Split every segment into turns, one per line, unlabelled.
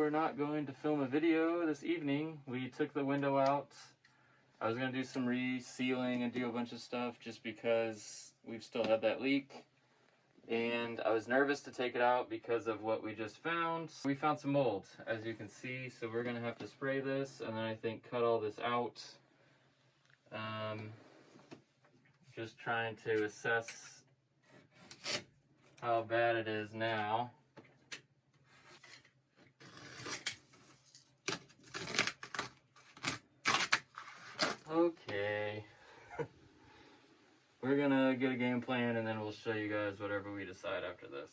are not going to film a video this evening. We took the window out. I was going to do some resealing and do a bunch of stuff just because we've still had that leak. And I was nervous to take it out because of what we just found. We found some mold, as you can see, so we're going to have to spray this and then I think cut all this out. Just trying to assess how bad it is now. Okay. We're gonna get a game plan and then we'll show you guys whatever we decide after this.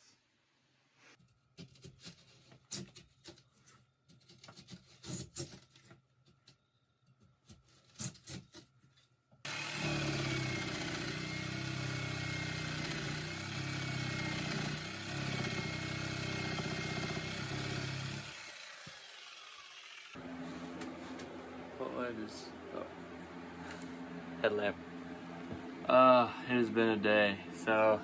What light is... oh. Headlamp. It has been a day, so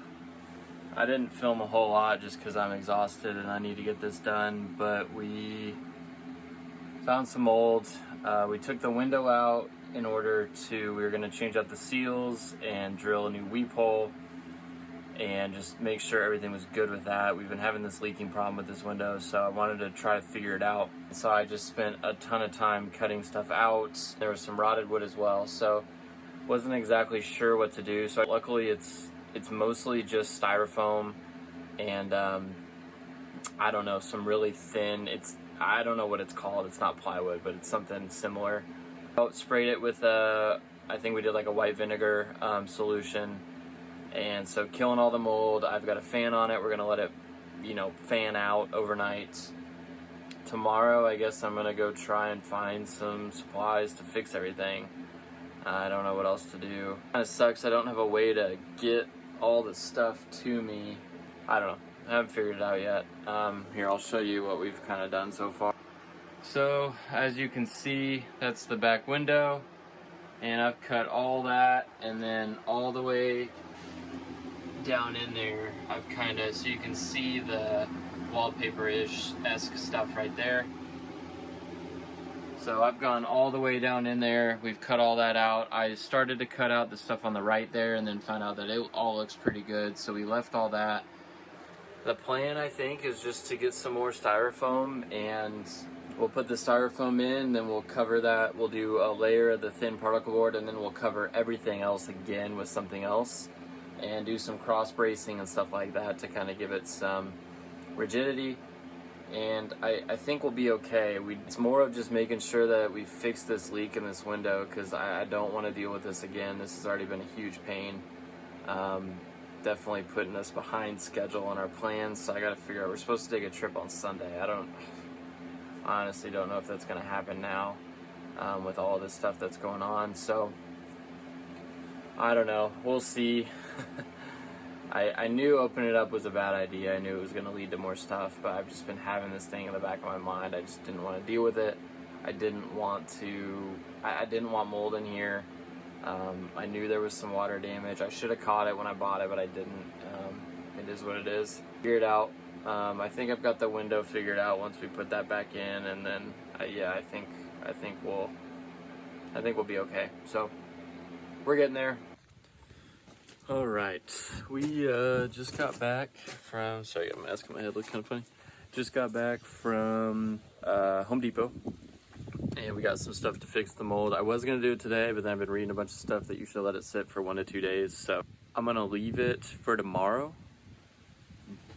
I didn't film a whole lot just because I'm exhausted and I need to get this done, but we found some mold. We took the window out in order to, we were going to change out the seals and drill a new weep hole and just make sure everything was good with that. We've been having this leaking problem with this window, so I wanted to try to figure it out. So I just spent a ton of time cutting stuff out. There was some rotted wood as well, so wasn't exactly sure what to do. So luckily it's mostly just styrofoam and I don't know, some really thin, I don't know what it's called, it's not plywood, but it's something similar. I sprayed it with I think we did like a white vinegar solution, and so killing all the mold. I've got a fan on it. We're gonna let it, you know, fan out overnight. Tomorrow I guess I'm gonna go try and find some supplies to fix everything. I don't know what else to do. Kind of sucks I don't have a way to get all the stuff to me. I don't know, I haven't figured it out yet. Here, I'll show you what we've kind of done so far. So as you can see, that's the back window, and I've cut all that, and then all the way down in there I've kind of, so you can see the wallpaper-ish-esque stuff right there. So I've gone all the way down in there. We've cut all that out. I started to cut out the stuff on the right there and then found out that it all looks pretty good, so we left all that. The plan, I think, is just to get some more styrofoam, and we'll put the styrofoam in, then we'll cover that. We'll do a layer of the thin particle board, and then we'll cover everything else again with something else and do some cross bracing and stuff like that to kind of give it some rigidity. And I think we'll be okay. It's more of just making sure that we fix this leak in this window, because I don't want to deal with this again. This has already been a huge pain. Definitely putting us behind schedule on our plans, so I got to figure out, we're supposed to take a trip on Sunday. Honestly don't know if that's going to happen now with all this stuff that's going on, so I don't know, we'll see. I knew opening it up was a bad idea. I knew it was going to lead to more stuff, but I've just been having this thing in the back of my mind. I just didn't want to deal with it. I didn't want mold in here. I knew there was some water damage. I should have caught it when I bought it, but I didn't. It is what it is. Figured out. I think I've got the window figured out once we put that back in, and then yeah, I think we'll be okay. So we're getting there. All right, we just got back from, sorry, I got a mask on my head, looks kind of funny. Just got back from Home Depot, and we got some stuff to fix the mold. I was gonna do it today, but then I've been reading a bunch of stuff that you should let it sit for 1 to 2 days. So I'm gonna leave it for tomorrow,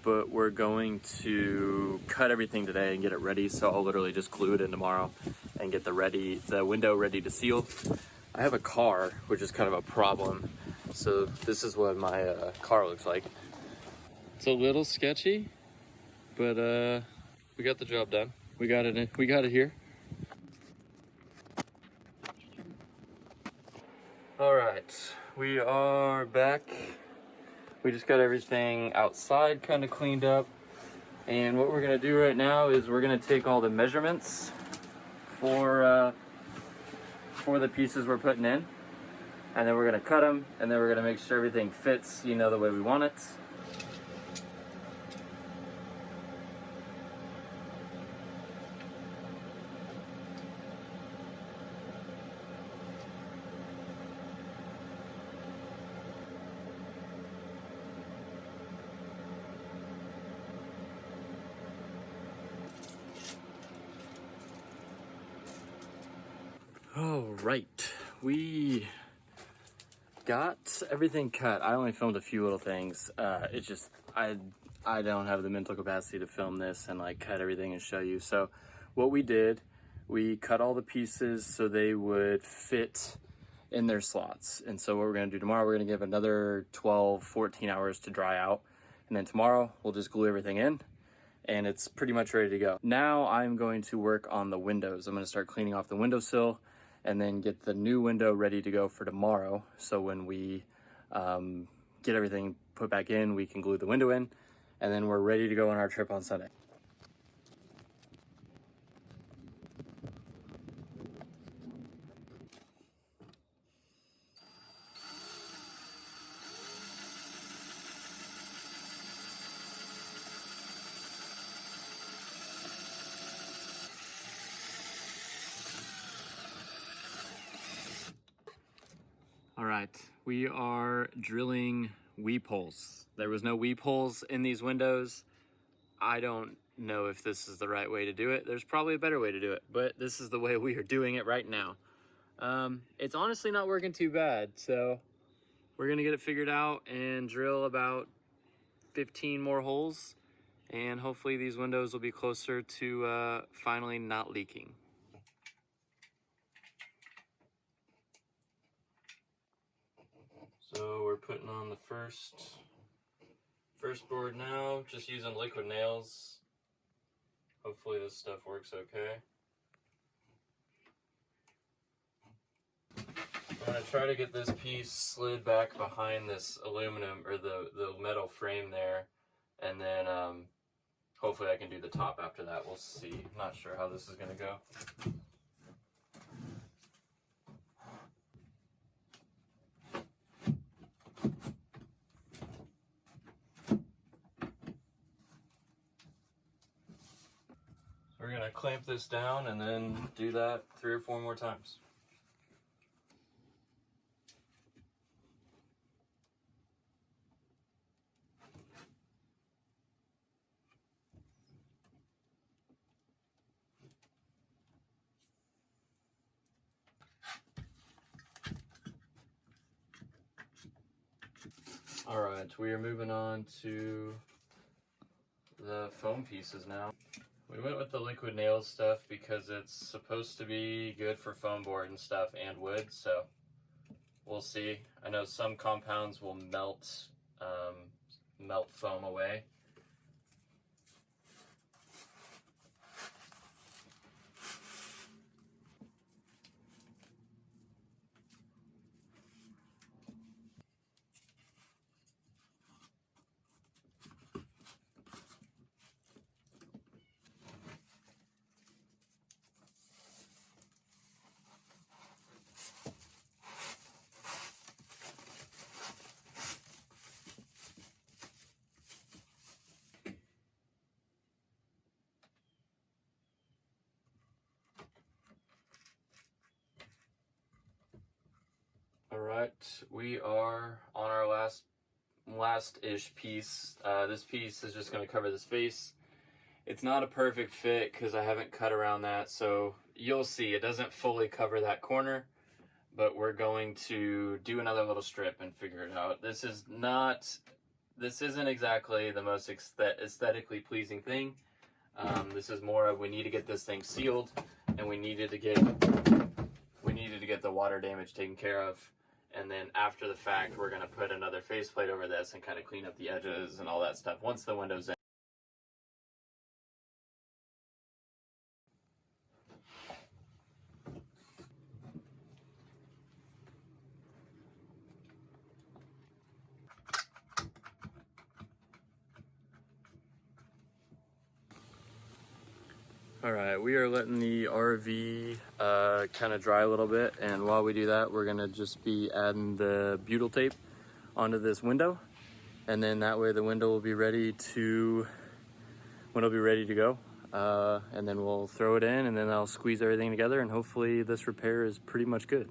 but we're going to cut everything today and get it ready. So I'll literally just glue it in tomorrow and get the window ready to seal. I have a car, which is kind of a problem. So this is what my car looks like. It's a little sketchy, but we got the job done. We got it here. All right, we are back. We just got everything outside kind of cleaned up. And what we're gonna do right now is we're gonna take all the measurements for the pieces we're putting in. And then we're gonna cut them, and then we're gonna make sure everything fits, you know, the way we want it. All right, we got everything cut. I only filmed a few little things. It's just I don't have the mental capacity to film this and like cut everything and show you. So what we did, we cut all the pieces so they would fit in their slots. And so what we're gonna do tomorrow, we're gonna give another 12, 14 hours to dry out. And then tomorrow we'll just glue everything in and it's pretty much ready to go. Now I'm going to work on the windows. I'm gonna start cleaning off the windowsill and then get the new window ready to go for tomorrow. So when we get everything put back in, we can glue the window in and then we're ready to go on our trip on Sunday. All right, we are drilling weep holes. There was no weep holes in these windows. I don't know if this is the right way to do it. There's probably a better way to do it, but this is the way we are doing it right now. It's honestly not working too bad, so we're gonna get it figured out and drill about 15 more holes, and hopefully these windows will be closer to finally not leaking. So we're putting on the first board now, just using liquid nails. Hopefully this stuff works okay. I'm gonna try to get this piece slid back behind this aluminum or the metal frame there, and then hopefully I can do the top after that. We'll see. Not sure how this is gonna go. We're gonna clamp this down and then do that 3 or 4 more times. All right, we are moving on to the foam pieces now. We went with the liquid nails stuff because it's supposed to be good for foam board and stuff and wood, so we'll see. I know some compounds will melt foam away. All right, we are on our last-ish piece. This piece is just going to cover this face. It's not a perfect fit because I haven't cut around that, so you'll see it doesn't fully cover that corner, but we're going to do another little strip and figure it out. This isn't exactly the most aesthetically pleasing thing. This is more of we need to get this thing sealed, and we needed to get the water damage taken care of. And then after the fact, we're gonna put another faceplate over this and kind of clean up the edges and all that stuff once the window's in. All right, we are letting the RV kind of dry a little bit, and while we do that, we're gonna just be adding the butyl tape onto this window, and then that way the window will be ready to go. And then we'll throw it in, and then I'll squeeze everything together, and hopefully this repair is pretty much good.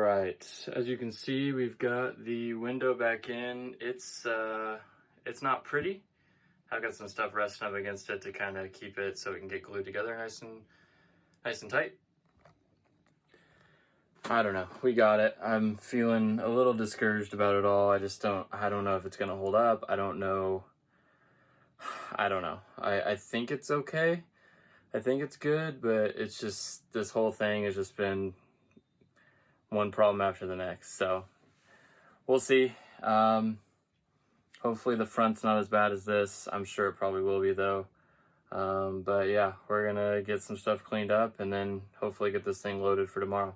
right, as you can see, we've got the window back in. It's not pretty. I've got some stuff resting up against it to kind of keep it so it can get glued together nice and tight. I don't know. We got it. I'm feeling a little discouraged about it all. I don't know if it's gonna hold up. I don't know. I think it's okay. I think it's good, but it's just, this whole thing has just been one problem after the next. So we'll see. Hopefully the front's not as bad as this. I'm sure it probably will be though. But yeah, we're gonna get some stuff cleaned up and then hopefully get this thing loaded for tomorrow.